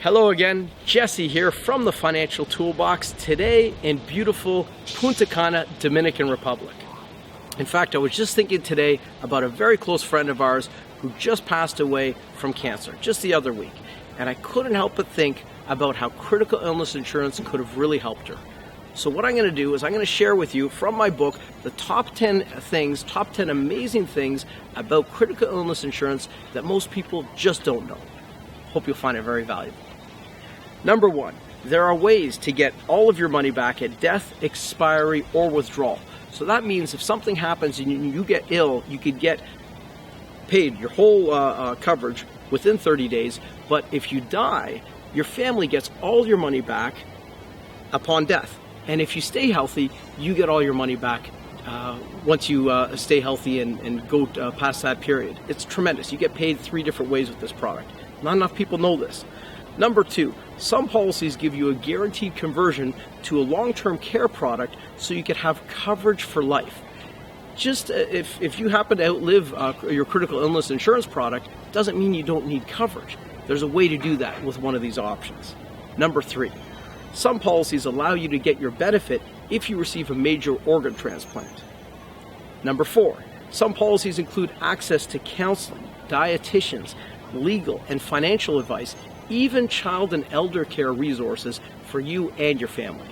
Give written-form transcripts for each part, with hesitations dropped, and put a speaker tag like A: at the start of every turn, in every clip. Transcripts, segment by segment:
A: Hello again, Jesse here from the Financial Toolbox, today in beautiful Punta Cana, Dominican Republic. In fact, I was just thinking today about a very close friend of ours who just passed away from cancer just the other week. And I couldn't help but think about how critical illness insurance could have really helped her. So what I'm going to do is I'm going to share with you from my book the top 10 amazing things about critical illness insurance that most people just don't know. Hope you'll find it very valuable. Number one, there are ways to get all of your money back at death, expiry, or withdrawal. So that means if something happens and you get ill, you could get paid your whole coverage within 30 days. But if you die, your family gets all your money back upon death. And if you stay healthy, you get all your money back once you stay healthy and go past that period. It's tremendous. You get paid 3 different ways with this product. Not enough people know this. Number two, some policies give you a guaranteed conversion to a long-term care product so you can have coverage for life. Just if you happen to outlive your critical illness insurance product, doesn't mean you don't need coverage. There's a way to do that with one of these options. Number three, some policies allow you to get your benefit if you receive a major organ transplant. Number four, some policies include access to counseling, dietitians, legal and financial advice, even child and elder care resources for you and your family.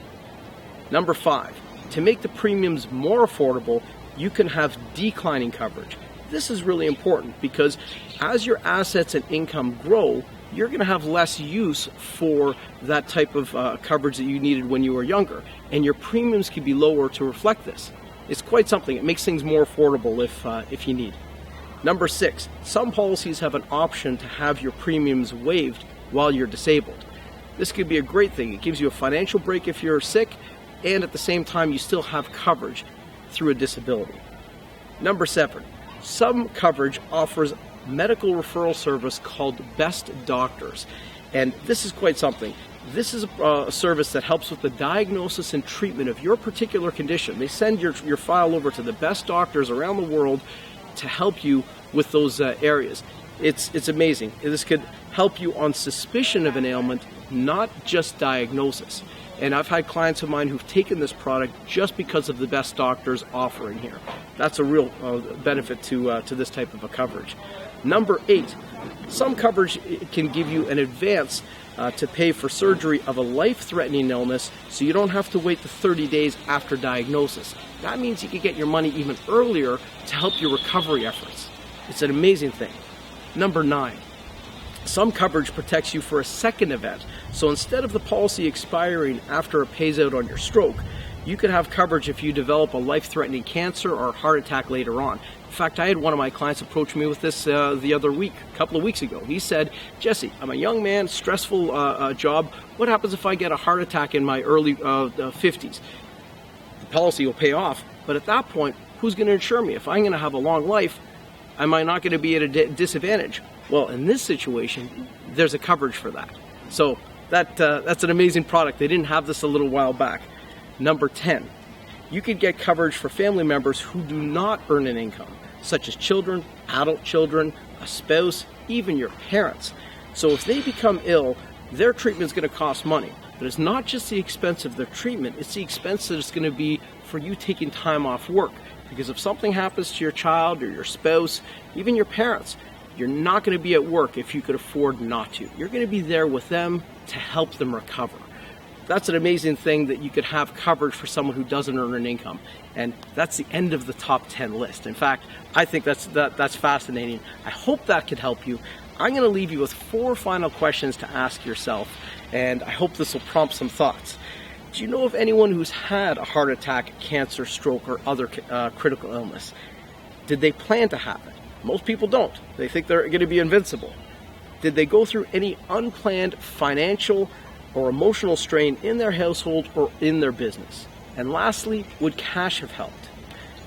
A: Number five, to make the premiums more affordable, you can have declining coverage. This is really important because as your assets and income grow, you're going to have less use for that type of coverage that you needed when you were younger, and your premiums can be lower to reflect this. It's quite something. It makes things more affordable if you need. Number six, some policies have an option to have your premiums waived while you're disabled. This could be a great thing. It gives you a financial break if you're sick, and at the same time you still have coverage through a disability. Number seven, some coverage offers medical referral service called Best Doctors, and this is quite something. This is a service that helps with the diagnosis and treatment of your particular condition. They send your file over to the best doctors around the world to help you with those areas. It's amazing. This could help you on suspicion of an ailment, not just diagnosis. And I've had clients of mine who've taken this product just because of the Best Doctors offering here. That's a real benefit to this type of a coverage. Number eight, some coverage can give you an advance to pay for surgery of a life-threatening illness so you don't have to wait the 30 days after diagnosis. That means you can get your money even earlier to help your recovery efforts. It's an amazing thing. Number nine, some coverage protects you for a second event. So instead of the policy expiring after it pays out on your stroke, you could have coverage if you develop a life-threatening cancer or heart attack later on. In fact, I had one of my clients approach me with this the other week, a couple of weeks ago. He said, Jesse, I'm a young man, stressful job. What happens if I get a heart attack in my early 50s? The policy will pay off, but at that point, who's going to insure me? If I'm going to have a long life, am I not going to be at a disadvantage? Well, in this situation, there's a coverage for that. So that's an amazing product. They didn't have this a little while back. Number 10, you could get coverage for family members who do not earn an income, such as children, adult children, a spouse, even your parents. So if they become ill, their treatment is going to cost money. But it's not just the expense of their treatment, it's the expense that it's going to be for you taking time off work. Because if something happens to your child or your spouse, even your parents, you're not going to be at work if you could afford not to. You're going to be there with them to help them recover. That's an amazing thing that you could have coverage for someone who doesn't earn an income. And that's the end of the top 10 list. In fact, I think that's fascinating. I hope that could help you. I'm going to leave you with 4 final questions to ask yourself, and I hope this will prompt some thoughts. Do you know of anyone who's had a heart attack, cancer, stroke, or other critical illness? Did they plan to have it? Most people don't. They think they're going to be invincible. Did they go through any unplanned financial or emotional strain in their household or in their business? And lastly, would cash have helped?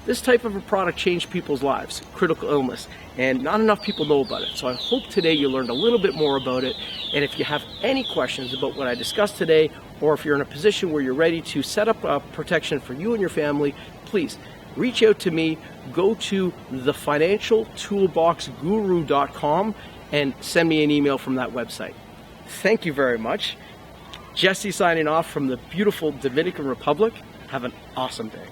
A: This type of a product changed people's lives, critical illness, and not enough people know about it. So I hope today you learned a little bit more about it. And if you have any questions about what I discussed today, or if you're in a position where you're ready to set up a protection for you and your family, please reach out to me. Go to thefinancialtoolboxguru.com and send me an email from that website. Thank you very much. Jesse signing off from the beautiful Dominican Republic. Have an awesome day.